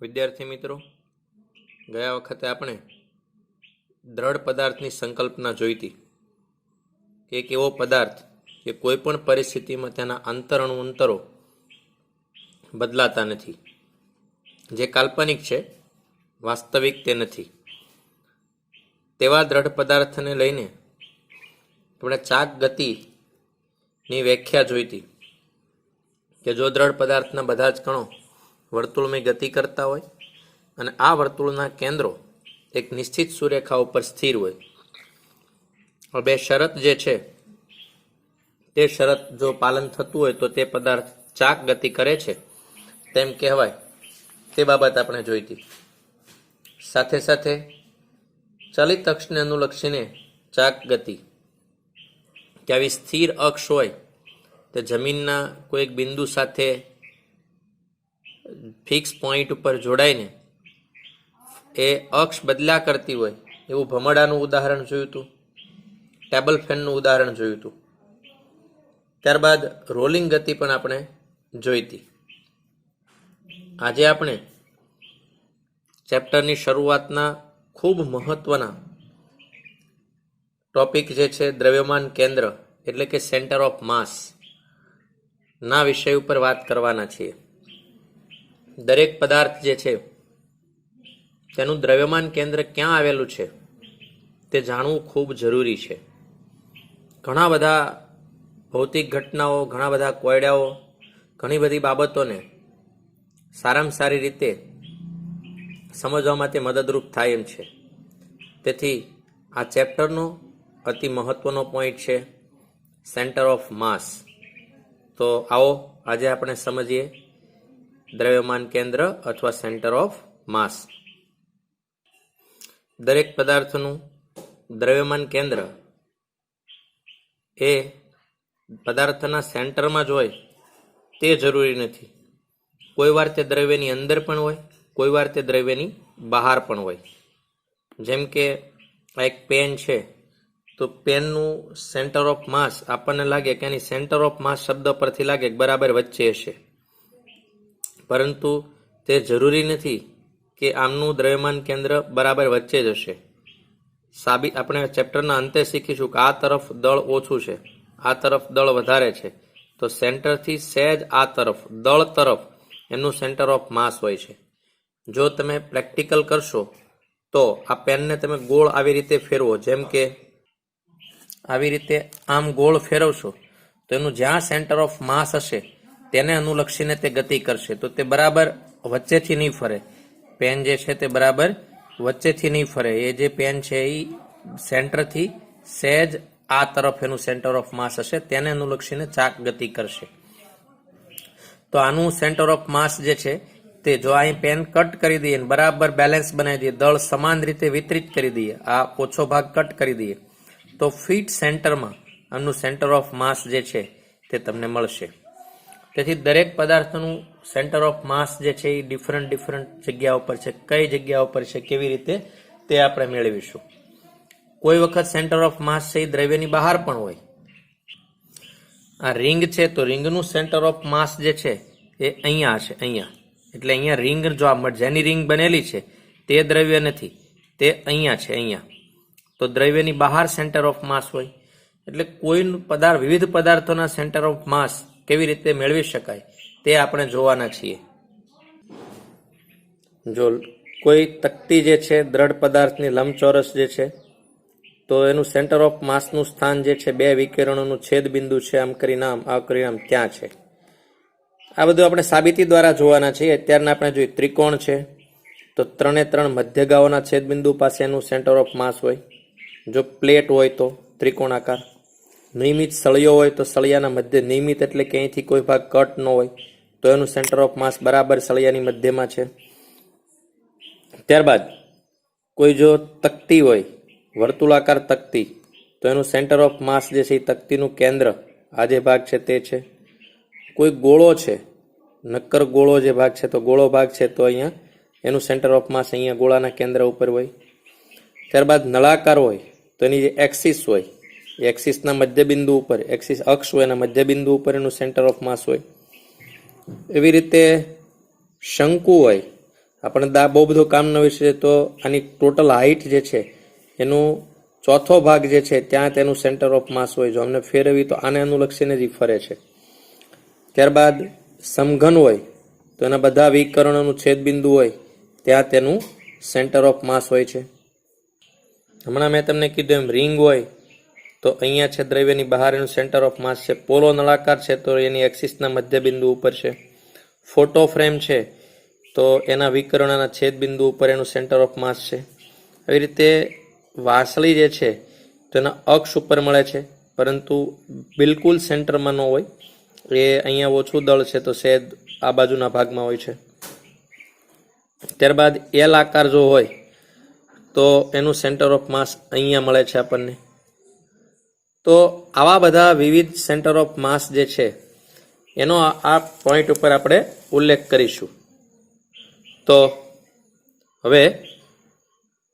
વિદ્યાર્થી મિત્રો, ગયા વખતે આપણે દ્રઢ પદાર્થની સંકલ્પના જોઈતી કે એક એવો પદાર્થ કે કોઈ પણ પરિસ્થિતિમાં તેના અંતરો બદલાતા નથી, જે કાલ્પનિક છે, વાસ્તવિક તે નથી. તેવા દ્રઢ પદાર્થને લઈને આપણે ચાક ગતિની વ્યાખ્યા જોઈતી કે જો દ્રઢ પદાર્થના બધા જ કણો વર્તુળમાં ગતિ કરતા હોય અને આ વર્તુળના કેન્દ્રો એક નિશ્ચિત સુરેખા ઉપર સ્થિર હોય, બે શરત જે છે તે શરત જો પાલન થતું હોય તો તે પદાર્થ ચાક ગતિ કરે છે તેમ કહેવાય. તે બાબત આપણે જોઈતી. સાથે સાથે ચલિત અક્ષને અનુલક્ષીને ચાક ગતિ કે આવી સ્થિર અક્ષ હોય તે જમીનના કોઈ બિંદુ સાથે ફિક્સ પોઈન્ટ ઉપર જોડાઈને એ અક્ષ બદલ્યા કરતી હોય એવું ભમરડાનું ઉદાહરણ જોયું હતું, ટેબલ ફેનનું ઉદાહરણ જોયું હતું. ત્યારબાદ રોલિંગ ગતિ પણ આપણે જોઈતી. આજે આપણે ચેપ્ટરની શરૂઆતના ખૂબ મહત્વના ટોપિક જે છે દ્રવ્યમાન કેન્દ્ર એટલે કે સેન્ટર ઓફ માસ ના વિષય ઉપર વાત કરવાના છીએ. દરેક પદાર્થ જે છે તેનું દ્રવ્યમાન કેન્દ્ર ક્યાં આવેલું છે તે જાણવું ખૂબ જરૂરી છે. ઘણા બધા ભૌતિક ઘટનાઓ, ઘણા બધા કોયડાઓ, ઘણી બધી બાબતોને સારામાં સારી રીતે સમજવામાં તે મદદરૂપ થાય એમ છે. તેથી આ ચેપ્ટરનો અતિ મહત્વનો પોઈન્ટ છે સેન્ટર ઓફ માસ. તો આવો આજે આપણે સમજીએ દ્રવ્યમાન કેન્દ્ર અથવા સેન્ટર ઓફ માસ. દરેક પદાર્થનું દ્રવ્યમાન કેન્દ્ર એ પદાર્થના સેન્ટરમાં જ હોય તે જરૂરી નથી. કોઈ વાર તે દ્રવ્યની અંદર પણ હોય, કોઈ વાર તે દ્રવ્યની બહાર પણ હોય. જેમ કે આ એક પેન છે તો પેનનું સેન્ટર ઓફ માસ આપણને લાગે કે એની સેન્ટર ઓફ માસ શબ્દ પરથી લાગે કે બરાબર વચ્ચે હશે, પરંતુ તે જરૂરી નથી કે આમનું દ્રવ્યમાન કેન્દ્ર બરાબર વચ્ચે જ હશે. આપણે ચેપ્ટરના અંતે શીખીશું કે આ તરફ દળ ઓછું છે, આ તરફ દળ વધારે છે, તો સેન્ટરથી સહેજ આ તરફ દળ તરફ એમનું સેન્ટર ઓફ માસ હોય છે. જો તમે પ્રેક્ટિકલ કરશો તો આ પેનને તમે ગોળ આવી રીતે ફેરવો, જેમ કે આવી રીતે આમ ગોળ ફેરવશો તો એનું જ્યાં સેન્ટર ઓફ માસ હશે તેને અનુલક્ષીને તે ગતિ કરશે, તો તે બરાબર વચ્ચેથી નહીં ફરે. પેન જે છે તે બરાબર વચ્ચેથી નહીં ફરે. એ જે પેન છે એ સેન્ટરથી સહેજ આ તરફ એનું સેન્ટર ઓફ માસ હશે, તેને અનુલક્ષીને ચાક ગતિ કરશે. તો આનું સેન્ટર ઓફ માસ જે છે તે જો અહીં પેન કટ કરી દઈએ, બરાબર બેલેન્સ બનાવી દઈએ, દળ સમાન રીતે વિતરિત કરી દઈએ, આ ઓછો ભાગ કટ કરી દઈએ, તો ફિટ સેન્ટરમાં આનું સેન્ટર ઓફ માસ જે છે તે તમને મળશે. તેથી દરેક પદાર્થનું સેન્ટર ઓફ માસ જે છે એ ડિફરન્ટ જગ્યા ઉપર છે. કઈ જગ્યા ઉપર છે, કેવી રીતે, તે આપણે મેળવીશું. કોઈ વખત સેન્ટર ઓફ માસ છે એ દ્રવ્યની બહાર પણ હોય. આ રિંગ છે તો રિંગનું સેન્ટર ઓફ માસ જે છે એ અહીંયા છે, અહીંયા. એટલે અહીંયા રિંગ, જો આ જેની રિંગ બનેલી છે તે દ્રવ્ય નથી, તે અહીંયા છે, અહીંયા. તો દ્રવ્યની બહાર સેન્ટર ઓફ માસ હોય. એટલે કોઈ પદાર્થ, વિવિધ પદાર્થોના સેન્ટર ઓફ માસ કેવી રીતે મેળવી શકાય તે આપણે જોવાના છીએ. જો કોઈ તકતી જે છે દ્રઢ પદાર્થની લંબચોરસ જે છે તો એનું સેન્ટર ઓફ માસનું સ્થાન જે છે બે વિકિરણોનું છેદ બિંદુ છે, આમ કરીને આમ કરીને આમ ત્યાં છે. આ બધું આપણે સાબિતી દ્વારા જોવાના છીએ. અત્યારના આપણે જોઈએ ત્રિકોણ છે તો 3 મધ્યગાઓના છેદ બિંદુ પાસે એનું સેન્ટર ઓફ માસ હોય. જો પ્લેટ હોય તો ત્રિકોણાકાર, નિયમિત સળિયો હોય તો સળિયાના મધ્ય, નિયમિત એટલે કે અહીંથી કોઈ ભાગ કટ ન હોય તો એનું સેન્ટર ઓફ માસ બરાબર સળિયાની મધ્યમાં છે. ત્યારબાદ કોઈ જો તકતી હોય, વર્તુળાકાર તકતી, તો એનું સેન્ટર ઓફ માસ જે છે એ તકતીનું કેન્દ્ર આ જે ભાગ છે તે છે. કોઈ ગોળો છે, નક્કર ગોળો જે ભાગ છે તો ગોળો ભાગ છે તો અહીંયા એનું સેન્ટર ઓફ માસ અહીંયા ગોળાના કેન્દ્ર ઉપર હોય. ત્યારબાદ નળાકાર હોય તો એની જે એક્સિસ હોય એ એક્સિસના મધ્યબિંદુ ઉપર, એક્સિસ અક્ષ હોય એના મધ્યબિંદુ ઉપર એનું સેન્ટર ઓફ માસ હોય. એવી રીતે શંકુ હોય, આપણે બહુ બધું કામ ન વિશે તો આની ટોટલ હાઈટ જે છે એનું ચોથો ભાગ જે છે ત્યાં તેનું સેન્ટર ઓફ માસ હોય. જો અમને ફેરવી તો આને અનુલક્ષીને જ ફરે છે. ત્યારબાદ સમઘન હોય તો એના બધા વિકર્ણોનું છેદબિંદુ હોય ત્યાં તેનું સેન્ટર ઓફ માસ હોય છે. હમણાં મેં તમને કીધું એમ રિંગ હોય તો અહીંયા છે દ્રવ્યની બહાર એનું સેન્ટર ઓફ માસ છે. પોલો નળાકાર છે તો એની એક્સિસના મધ્ય બિંદુ ઉપર છે. ફોટો ફ્રેમ છે તો એના વિકર્ણના છેદબિંદુ ઉપર એનું સેન્ટર ઓફ માસ છે. આવી રીતે વાસળી જે છે તો એના અક્ષ ઉપર મળે છે, પરંતુ બિલકુલ સેન્ટરમાં ન હોય. એ અહીંયા ઓછું દળ છે તો સેદ આ બાજુના ભાગમાં હોય છે. ત્યારબાદ એલ આકાર જો હોય તો એનું સેન્ટર ઓફ માસ અહીંયા મળે છે આપણને. તો આવા બધા વિવિધ સેન્ટર ઓફ માસ જે છે એનો આ પોઈન્ટ ઉપર આપણે ઉલ્લેખ કરીશું. તો હવે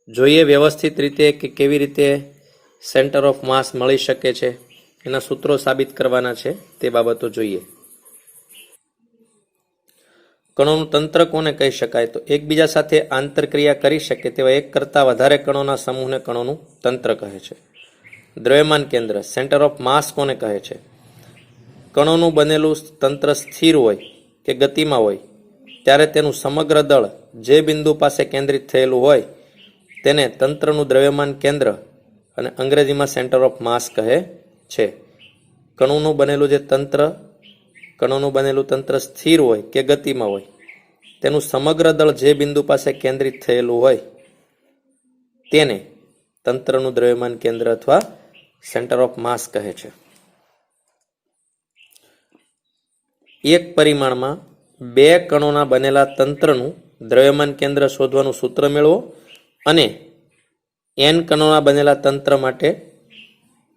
જોઈએ વ્યવસ્થિત રીતે કે કેવી રીતે સેન્ટર ઓફ માસ મળી શકે છે, એના સૂત્રો સાબિત કરવાના છે તે બાબતો જોઈએ. કણોનું તંત્ર કોને કહી શકાય? તો એકબીજા સાથે આંતરક્રિયા કરી શકે તેવા એક કરતાં વધારે કણોના સમૂહને કણોનું તંત્ર કહે છે. દ્રવ્યમાન કેન્દ્ર સેન્ટર ઓફ માસ કોને કહે છે? કણોનું બનેલું તંત્ર સ્થિર હોય કે ગતિમાં હોય ત્યારે તેનું સમગ્ર દળ જે બિંદુ પાસે કેન્દ્રિત થયેલું હોય તેને તંત્રનું દ્રવ્યમાન કેન્દ્ર અને અંગ્રેજીમાં સેન્ટર ઓફ માસ કહે છે. કણોનું બનેલું તંત્ર સ્થિર હોય કે ગતિમાં હોય તેનું સમગ્ર દળ જે બિંદુ પાસે કેન્દ્રિત થયેલું હોય તેને તંત્રનું દ્રવ્યમાન કેન્દ્ર અથવા સેન્ટર ઓફ માસ કહે છે. એક પરિમાણમાં બે કણોના બનેલા તંત્રનું દ્રવ્યમાન કેન્દ્ર શોધવાનું સૂત્ર મેળવો અને n કણોના બનેલા તંત્ર માટે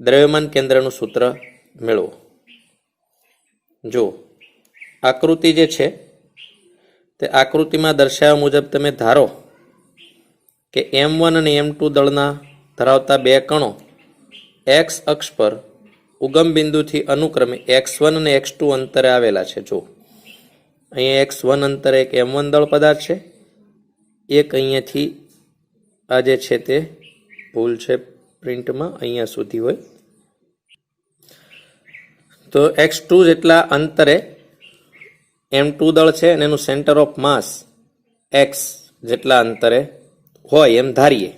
દ્રવ્યમાન કેન્દ્રનું સૂત્ર મેળવો. જો આકૃતિ જે છે તે આકૃતિમાં દર્શાવ્યા મુજબ તમે ધારો કે M1 અને M2 દળના ધરાવતા બે કણો x અક્ષ પર ઉગમ બિંદુથી અનુક્રમે x1 અને x2 અંતરે આવેલા છે. જો અહીંયા x1 અંતરે એક M1 દળ પદાર્થ છે, એક અહીંયાથી આ જે છે તે ભૂલ છે પ્રિન્ટમાં અહીંયા સુધી હોય તો x2 જેટલા અંતરે M2 દળ છે અને એનું સેન્ટર ઓફ માસ x જેટલા અંતરે હોય એમ ધારીએ.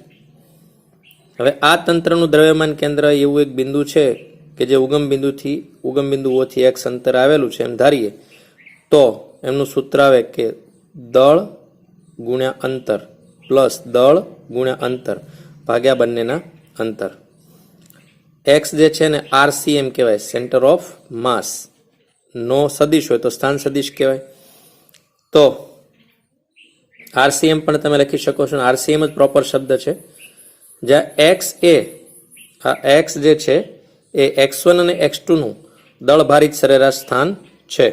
હવે આ તંત્રનું દ્રવ્યમાન કેન્દ્ર એવું એક બિંદુ છે કે જે ઉગમ બિંદુઓથી x અંતરે આવેલું છે એમ ધારીએ તો એમનું સૂત્ર આવે કે દળ ગુણ્યા અંતર પ્લસ દળ ગુણ્યા અંતર ભાગ્યા બંનેના અંતર. x જે છે ને RCM કહેવાય, સેન્ટર ઓફ માસ. નો સદિશ હોય તો સ્થાન સદિશ કહેવાય. તો RCM પણ તમે લખી શકો છો. RCM જ પ્રોપર શબ્દ છે. જ્યાં x એ આ x જે છે એ x1 અને x2 નું દળ ભારિત સરેરાશ સ્થાન છે.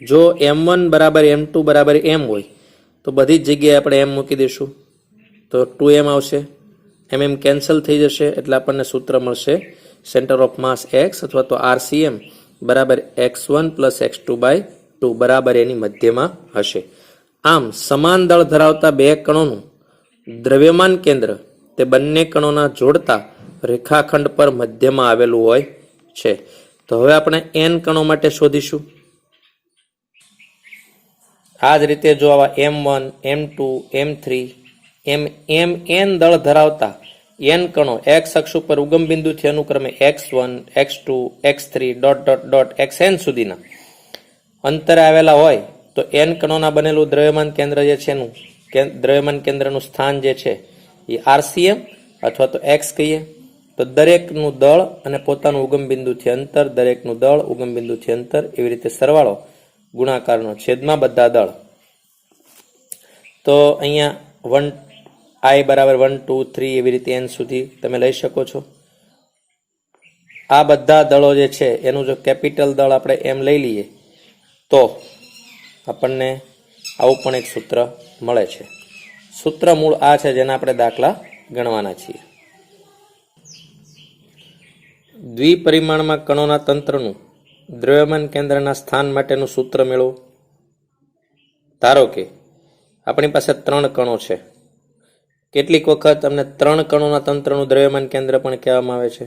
જો M1 બરાબર M2 બરાબર M હોય તો બધી જ જગ્યાએ આપણે M મૂકી દઈશું તો 2M આવશે. MM કેન્સલ થઈ જશે એટલે આપણને સૂત્ર મળશે સેન્ટર ઓફ માસ x અથવા તો RCM બરાબર x1 પ્લસ x2 બાય 2 બરાબર એની મધ્યમાં હશે. આમ સમાન દળ ધરાવતા બે કણોનું દ્રવ્યમાન કેન્દ્ર તે બંને કણોના જોડતા રેખાખંડ પર મધ્યમાં આવેલું હોય છે. તો હવે આપણે n કણો માટે શોધીશું. આ જ રીતે જો આવા M1, M2, M3, Mn દળ ધરાવતા n કણો x અક્ષ ઉપર ઉગમ બિંદુથી અનુક્રમે x1, x2, x3 xn સુધીના અંતરે આવેલા હોય તો n કણોના બનેલું દ્રવ્યમાન કેન્દ્ર જે છે એનું દ્રવ્યમાન કેન્દ્રનું સ્થાન જે છે એ RCM અથવા તો x કહીએ. તો દરેકનું દળ અને પોતાનું ઉગમ બિંદુથી અંતર, દરેકનું દળ ઉગમ બિંદુથી અંતર, એવી રીતે સરવાળો ગુણાકારનો છેદમાં બધા દળ. તો અહીંયા 1 I બરાબર 1, 2, 3 એવી રીતે n સુધી તમે લઈ શકો છો. આ બધા દળો જે છે એનું જો કેપિટલ દળ આપણે m લઈ લઈએ તો આપણને આવું પણ એક સૂત્ર મળે છે. સૂત્ર મૂળ આ છે જેના આપણે દાખલા ગણવાના છીએ. દ્વિપરિમાણમાં કણોના તંત્રનું દ્રવ્યમાન કેન્દ્રના સ્થાન માટેનું સૂત્ર મેળવો. ધારો કે આપણી પાસે 3 કણો છે. કેટલીક વખત અમને 3 કણોના તંત્રનું દ્રવ્યમાન કેન્દ્ર પણ કહેવામાં આવે છે.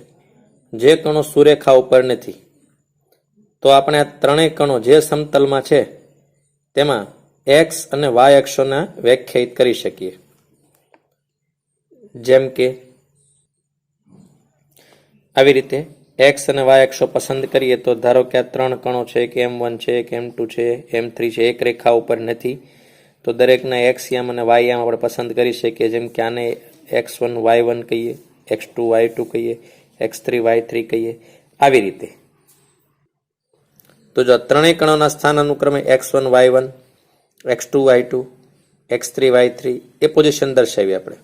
જે કણો સુરેખા ઉપર નથી, તો આપણે આ 3 કણો જે સમતલમાં છે તેમાં એક્સ અને વાય અક્ષોને વ્યાખ્યાયિત કરી શકીએ. જેમ કે આવી રીતે એક્સ અને વાય અક્ષો પસંદ કરીએ તો ધારો કે આ 3 કણો છે, કે M1 છે, કે M2 છે, M3 છે, એક રેખા ઉપર નથી, તો દરેકના એક્સ યામ અને વાય યામ આપણે પસંદ કરી શકીએ. જેમ કે આને x1 y1 કહીએ, x2 y2 કહીએ, x3 y3 કહીએ, આવી રીતે. તો જો 3 કણોના સ્થાન અનુક્રમે x1 y1, x2 y2, x3 y3 એ પોઝિશન દર્શાવી આપણે.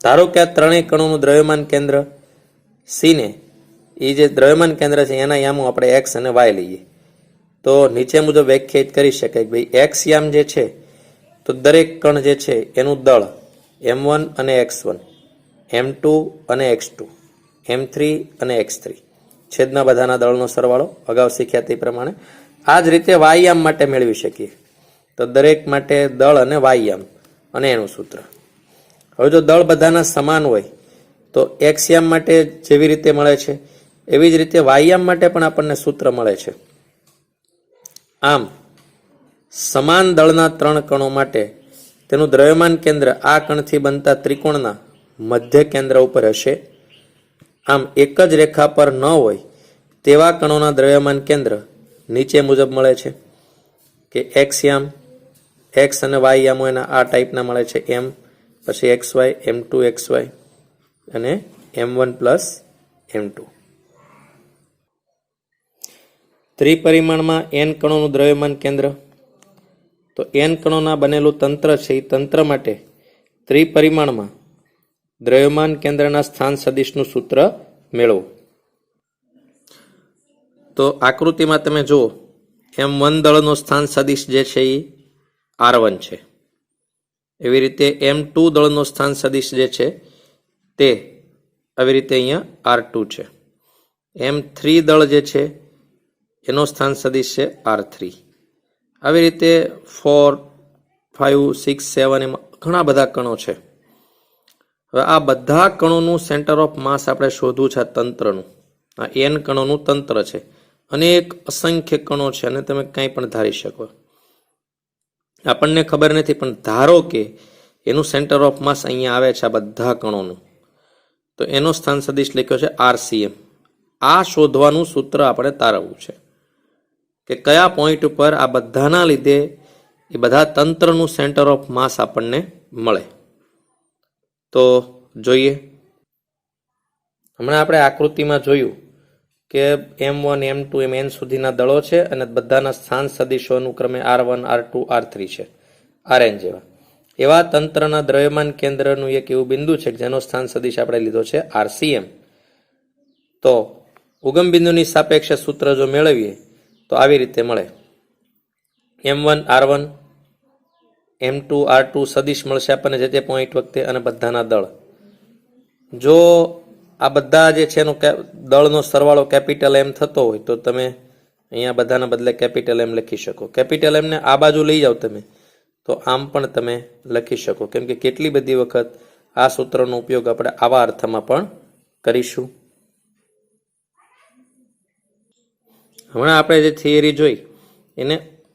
ધારો કે આ 3 કણોનું દ્રવ્યમાન કેન્દ્ર સી ને એ જે દ્રવ્યમાન કેન્દ્ર છે એના યામો આપણે એક્સ અને વાય લઈએ, તો નીચે મુજબ વ્યાખ્યાયિત કરી શકાય કે ભાઈ એક્સ યામ જે છે તો દરેક કણ જે છે એનું દળ M1 અને x1, M2 અને x2, M3 અને x3 છેદના બધાના દળનો સરવાળો અગાઉ શીખ્યા તે પ્રમાણે. આ જ રીતે વાયયામ માટે મેળવી શકીએ. તો દરેક માટે દળ અને વાયયામ અને એનું સૂત્ર. હવે જો દળ બધાના સમાન હોય તો એક્સ યામ માટે જેવી રીતે મળે છે એવી જ રીતે વાયયામ માટે પણ આપણને સૂત્ર મળે છે. આમ સમાન દળના 3 કણો માટે તેનું દ્રવ્યમાન કેન્દ્ર આ કણથી બનતા ત્રિકોણના મધ્ય કેન્દ્ર ઉપર હશે. આમ એક જ રેખા પર ન હોય તેવા કણોના દ્રવ્યમાન કેન્દ્ર નીચે મુજબ મળે છે કે એક્સ યામ, એક્સ અને વાય યામો એના આ ટાઈપના મળે છે M, પછી XY, M2 XY અને M1 પ્લસ M2. ત્રિપરિમાણમાં n કણોનું દ્રવ્યમાન કેન્દ્ર. તો n કણોના બનેલું તંત્ર છે એ તંત્ર માટે ત્રિપરિમાણમાં દ્રવ્યમાન કેન્દ્રના સ્થાન સદિશનું સૂત્ર મેળવો. તો આકૃતિમાં તમે જુઓ M1 દળનો સ્થાન સદિશ જે છે એ R1 છે. એવી રીતે M2 દળનો સ્થાન સદિશ જે છે તે આવી રીતે અહીંયા R2 છે. M3 દળ જે છે એનો સ્થાન સદિશ છે R3. આવી રીતે 4, 5, 6, 7 એમાં ઘણા બધા કણો છે. હવે આ બધા કણોનું સેન્ટર ઓફ માસ આપણે શોધવું છે. આ તંત્રનું, આ n કણોનું તંત્ર છે. અનેક અસંખ્ય કણો છે અને તમે કંઈ પણ ધારી શકો. આપણને ખબર નથી, પણ ધારો કે એનું સેન્ટર ઓફ માસ અહીંયા આવે છે આ બધા કણોનું, તો એનો સ્થાન સદિશ લખ્યો છે RCM. આ શોધવાનું સૂત્ર આપણે તારવવું છે કે કયા પોઈન્ટ ઉપર આ બધાના લીધે એ બધા તંત્રનું સેન્ટર ઓફ માસ આપણને મળે. તો જોઈએ. હમણાં આપણે આકૃતિમાં જોયું કે M1, M2 એમ n સુધીના દળો છે અને બધાના સ્થાન સદિશો અનુક્રમે R1, R2, R3 છે, Rn જેવા. એવા તંત્રના દ્રવ્યમાન કેન્દ્રનું એક એવું બિંદુ છે જેનો સ્થાન સદિશ આપણે લીધો છે RCM. તો ઉગમ બિંદુની સાપેક્ષે સૂત્ર જો મેળવીએ તો આવી રીતે મળે. M1 R1, M2 R2 સદિશ મળશે આપણને જે તે પોઈન્ટ વખતે અને બધાના દળ. જો આ બધા જે છે એનો દળનો સરવાળો કેપિટલ M થતો હોય તો તમે અહીંયા બધાના બદલે કેપિટલ M લખી શકો. કેપિટલ M ને આ બાજુ લઈ જાઓ તમે તો આમ પણ તમે લખી શકો, કેમ કે કેટલી બધી વખત આ સૂત્રનો ઉપયોગ આપણે આવા અર્થમાં પણ કરીશું. હમણાં આપણે જે થિયરી જોઈ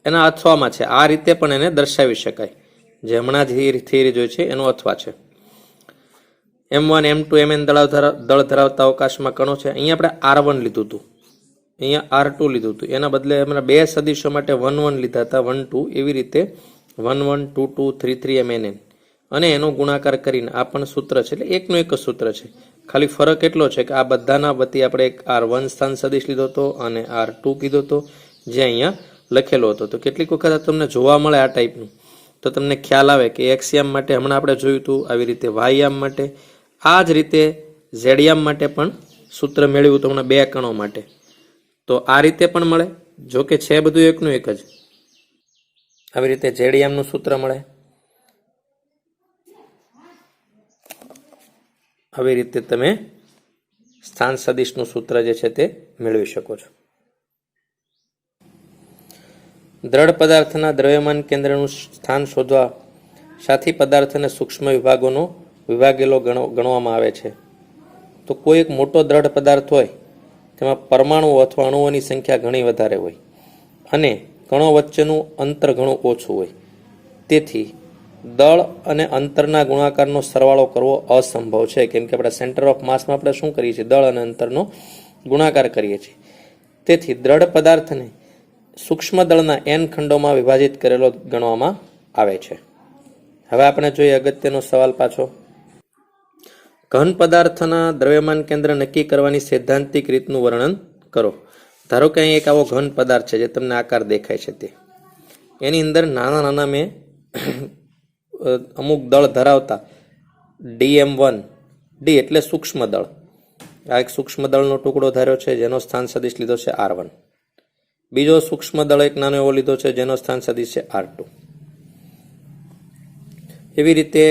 એના અથવામાં છે. આ રીતે પણ એને દર્શાવી શકાય. જે હમણાં જે થિયરી જોઈ છે એનો અથવા છે. M1, M2, Mn દળ ધરાવતા અવકાશમાં કણો છે. અહીંયા આપણે R1 લીધું હતું, અહીંયા R2 લીધું હતું. એના બદલે હમણાં બે સદિશો માટે 1, 1 લીધા હતા, 1, 2. એવી રીતે 1, 1, 2, 2, 3, 3 Mn અને એનો ગુણાકાર કરીને આ પણ સૂત્ર છે. એટલે એકનું એક જ સૂત્ર છે. ખાલી ફરક એટલો છે કે આ બધાના વતી આપણે એક R1 સ્થાન સદિશ લીધો હતો અને R2 કીધો હતો જે અહીંયા લખેલો હતો. તો કેટલીક વખત તમને જોવા મળે આ ટાઈપનું, તો તમને ખ્યાલ આવે કે એક્સ યામ માટે હમણાં આપણે જોયું હતું, આવી રીતે વાય યામ માટે, આ જ રીતે ઝેડ યામ માટે પણ સૂત્ર મેળવ્યું હતું હમણાં બે કણો માટે. તો આ રીતે પણ મળે, જો કે છે બધું એકનું એક જ. આવી રીતે ઝેડ યામનું સૂત્ર મળે. આવી રીતે તમે સ્થાન સદિશનું સૂત્ર જે છે તે મેળવી શકો છો. દ્રઢ પદાર્થના દ્રવ્યમાન કેન્દ્રનું સ્થાન શોધવા સાથી પદાર્થને સૂક્ષ્મ વિભાગેલો ગણવામાં આવે છે. તો કોઈ એક મોટો દ્રઢ પદાર્થ હોય તેમાં પરમાણુઓ અથવા અણુઓની સંખ્યા ઘણી વધારે હોય અને કણો વચ્ચેનું અંતર ઘણું ઓછું હોય. તેથી દળ અને અંતરના ગુણાકારનો સરવાળો કરવો અસંભવ છે, કેમ કે આપણે સેન્ટર ઓફ માસમાં આપણે શું કરીએ છીએ? દળ અને અંતરનો ગુણાકાર કરીએ છીએ. તેથી દ્રઢ પદાર્થને સૂક્ષ્મ દળના n ખંડોમાં વિભાજિત કરેલો ગણવામાં આવે છે. હવે આપણે જોઈએ અગત્યનો સવાલ પાછો. ઘન પદાર્થના દ્રવ્યમાન કેન્દ્ર નક્કી કરવાની સૈદ્ધાંતિક રીતનું વર્ણન કરો. ધારો કે અહીં એક આવો ઘન પદાર્થ છે જે તમને આકાર દેખાય છે, તે એની અંદર નાના નાના મેં અમુક દળ ધરાવતા DM1 ડી એટલે સૂક્ષ્મ દળ, આ એક સૂક્ષ્મ દળનો ટુકડો ધાર્યો છે જેનો સ્થાન સદિશ લીધો છે R1. બીજો સૂક્ષ્મ દળ એક નાનો એવો લીધો છે જેનો સ્થાન સદિશ છે R2. એવી રીતે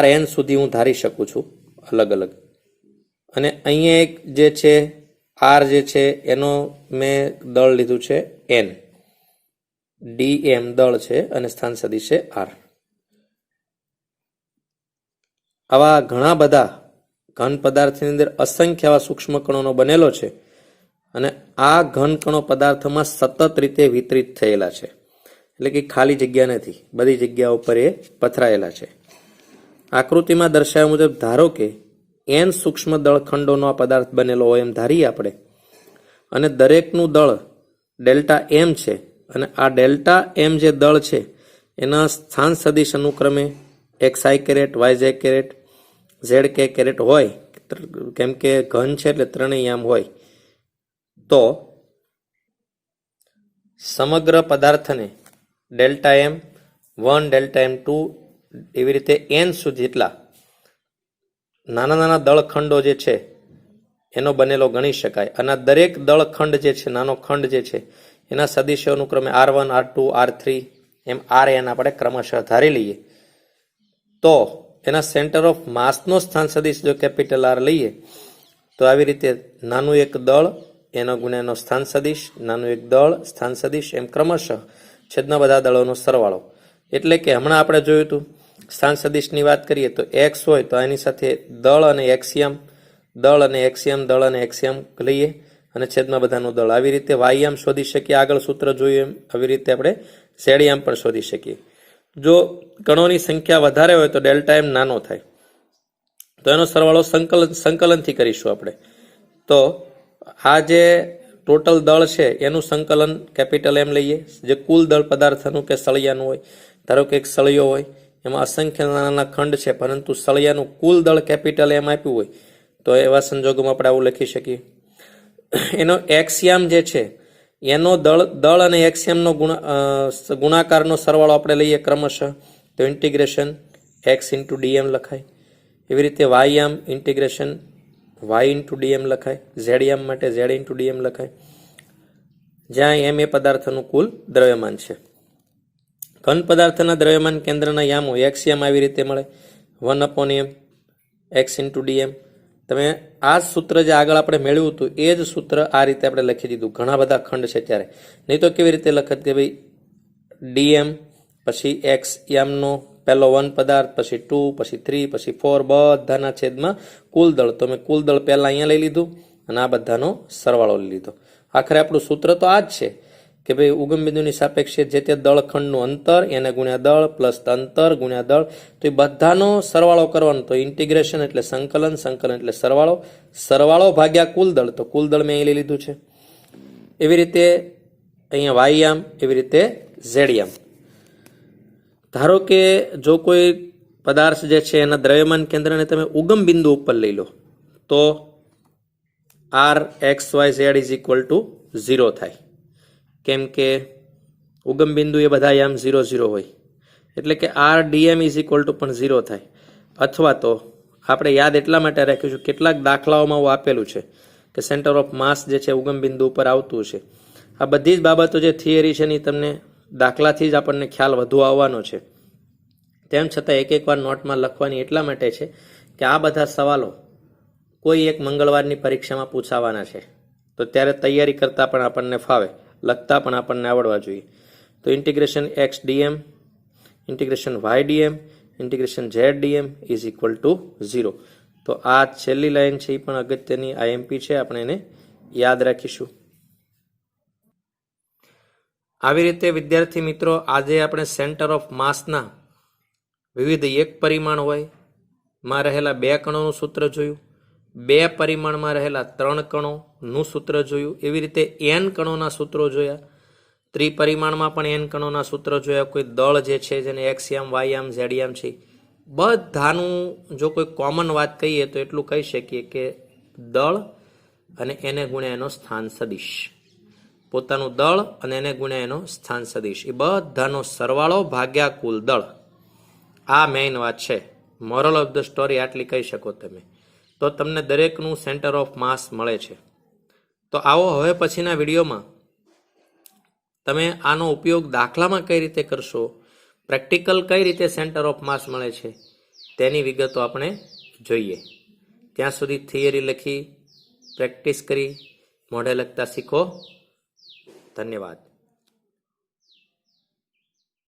Rn સુધી હું ધારી શકું છું અલગ અલગ. અને અહીંયા એક જે છે R જે છે એનો મેં દળ લીધું છે N, DM દળ છે અને સ્થાન સદિશ છે R. આવા ઘણા બધા ઘન પદાર્થની અંદર અસંખ્ય આવા સૂક્ષ્મ કણોનો બનેલો છે અને આ ઘન કણો પદાર્થમાં સતત રીતે વિતરિત થયેલા છે, એટલે કે ખાલી જગ્યા નથી, બધી જગ્યા ઉપર એ પથરાયેલા છે. આકૃતિમાં દર્શાવ્યા મુજબ ધારો કે n સૂક્ષ્મ દળ ખંડોનો આ પદાર્થ બનેલો હોય એમ ધારીએ આપણે, અને દરેકનું દળ ડેલ્ટા m છે અને આ ડેલ્ટા m જે દળ છે એના સ્થાન સદિશ અનુક્રમે xi caret, yj caret, zk caret હોય, કેમ કે ઘન છે એટલે ત્રણેય આમ હોય, તો સમગ્ર પદાર્થને ડેલ્ટા m1, ડેલ્ટા m2 એવી રીતે n સુધી જેટલા નાના નાના દળખંડો જે છે એનો બનેલો ગણી શકાય. અને દરેક દળખંડ જે છે, નાનો ખંડ જે છે એના સદિશો અનુક્રમે R1, R2, R3 એમ Rn આપણે ક્રમશઃ ધારી લઈએ. તો એના સેન્ટર ઓફ માસનો સ્થાન સદિશ જો કેપિટલ R લઈએ તો આવી રીતે નાનું એક દળ એનો ગુણ્યાનો સ્થાન સદિશ, નાનું એક દળ સ્થાન સદિશ, એમ ક્રમશઃ છેદના બધા દળોનો સરવાળો. એટલે કે હમણાં આપણે જોયું હતું સ્થાન સદિશની વાત કરીએ તો x હોય તો એની સાથે દળ અને એક્સિયમ, દળ અને એક્સિયમ, દળ અને એક્સિયમ લઈએ અને છેદમાં બધાનું દળ. આવી રીતે વાયમ શોધી શકીએ, આગળ સૂત્ર જોયું એમ. આવી રીતે આપણે ઝેડિયમ પણ શોધી શકીએ. જો કણોની સંખ્યા વધારે હોય તો ડેલ્ટા m નાનો થાય, તો એનો સરવાળો સંકલનથી કરીશું આપણે. તો આ જે ટોટલ દળ છે એનું સંકલન કેપિટલ M લઈએ, જે કુલ દળ પદાર્થનું કે સળિયાનું હોય. ધારો કે એક સળિયો હોય એમાં અસંખ્ય નાના ખંડ છે, પરંતુ સળિયાનું કુલ દળ કેપિટલ M આપ્યું હોય તો એવા સંજોગોમાં આપણે આવું લખી શકીએ. એનો એક્સિયમ જે છે એનો દળ અને એક્સિયમનો ગુણાકારનો સરવાળો આપણે લઈએ ક્રમશઃ, તો ઇન્ટિગ્રેશન x ઇન્ટુ dm લખાય. એવી રીતે વાયમ ઇન્ટિગ્રેશન y ઇન્ટુ dm લખાય, ઝેડિયમ માટે z ઇન્ટુ dm લખાય, જ્યાં m એ પદાર્થનું કુલ દ્રવ્યમાન છે. ઘન પદાર્થના દ્રવ્યમાન કેન્દ્રના યામો એક્સિયમ આવી રીતે મળે 1/m x ઇન્ટુ dm. તમે આ સૂત્ર જે આગળ આપણે મેળવ્યું હતું એ જ સૂત્ર આ રીતે આપણે લખી દીધું. ઘણા બધા ખંડ છે ત્યારે, નહીં તો કેવી રીતે લખત કે ભાઈ dm પછી x યામનો પહેલો 1 પદાર્થ, પછી 2, પછી 3, પછી 4, બધાના છેદમાં કુલ દળ. તો મેં કુલ દળ પહેલા અહીંયા લઈ લીધું અને આ બધાનો સરવાળો લઈ લીધો. આખરે આપણું સૂત્ર તો આ જ છે કે ભાઈ ઉગમ બિંદુની સાપેક્ષે જે તે દળખંડનું અંતર એને ગુણ્યા દળ પ્લસ અંતર ગુણ્યા દળ, તો એ બધાનો સરવાળો કરવાનો. તો ઇન્ટિગ્રેશન એટલે સંકલન, સંકલન એટલે સરવાળો, સરવાળો ભાગ્યા કુલ દળ, તો કુલ દળ મેં અહીં લઈ લીધું છે. એવી રીતે અહીંયા વાયયામ, એવી રીતે ઝેડિયમ. ધારો કે જો કોઈ પદાર્થ જે છે એના દ્રવ્યમાન કેન્દ્રને તમે ઉગમ બિંદુ ઉપર લઈ લો તો R(x,y,z) = 0 થાય, કેમ કે ઉગમ બિંદુ એ બધા યામ 0, 0 હોય, એટલે કે R(dm) = પણ 0 થાય. અથવા તો આપણે યાદ એટલા માટે રાખીશું, કેટલાક દાખલાઓમાં એવું આપેલું છે કે સેન્ટર ઓફ માસ જે છે ઉગમ બિંદુ ઉપર આવતું છે. આ બધી જ બાબતો જે થિયરી છે એની તમને દાખલાથી જ આપણને ખ્યાલ વધુ આવવાનો છે. તેમ છતાં એક વાર નોટમાં લખવાની એટલા માટે છે કે આ બધા સવાલો કોઈ એક મંગળવારની પરીક્ષામાં પૂછાવાના છે, તો ત્યારે તૈયારી કરતાં પણ આપણને ફાવે, લખતા પણ આપણને આવડવા જોઈએ. તો integration x dm, integration y dm, integration z dm is equal to 0. તો આ છેલ્લી લાઈન છે એ પણ અગત્યની આઈએમપી છે, આપણે એને યાદ રાખીશું. આવી રીતે વિદ્યાર્થી મિત્રો આજે આપણે સેન્ટર ઓફ માસના વિવિધ એક પરિમાણ હોય માં રહેલા 2 કણોનું સૂત્ર જોયું, 2 પરિમાણમાં રહેલા 3 કણોનું સૂત્ર જોયું, એવી રીતે n કણોના સૂત્રો જોયા, ત્રિપરિમાણમાં પણ n કણોના સૂત્ર જોયા. કોઈ દળ જે છે જેને એક્સ યામ, વાય યામ, ઝેડ યામ છે, બધાનું જો કોઈ કોમન વાત કહીએ તો એટલું કહી શકીએ કે દળ અને એને ગુણ્યા એનો સ્થાન સદિશ, પોતાનું દળ અને એને ગુણ્યા એનો સ્થાન સદિશ, એ બધાનો સરવાળો ભાગ્યા કુલ દળ. આ મેઇન વાત છે. મોરલ ઓફ ધ સ્ટોરી આટલી કહી શકો તમે. તો તમને દરેકનું સેન્ટર ઓફ માસ મળે છે. તો આવો હવે પછીના વિડીયોમાં તમે આનો ઉપયોગ દાખલામાં કઈ રીતે કરશો, પ્રેક્ટિકલ કઈ રીતે સેન્ટર ઓફ માસ મળે છે તેની વિગતો આપણે જોઈએ. ત્યાં સુધી થિયરી લખી પ્રેક્ટિસ કરી મોઢે લખતા શીખો. ધન્યવાદ.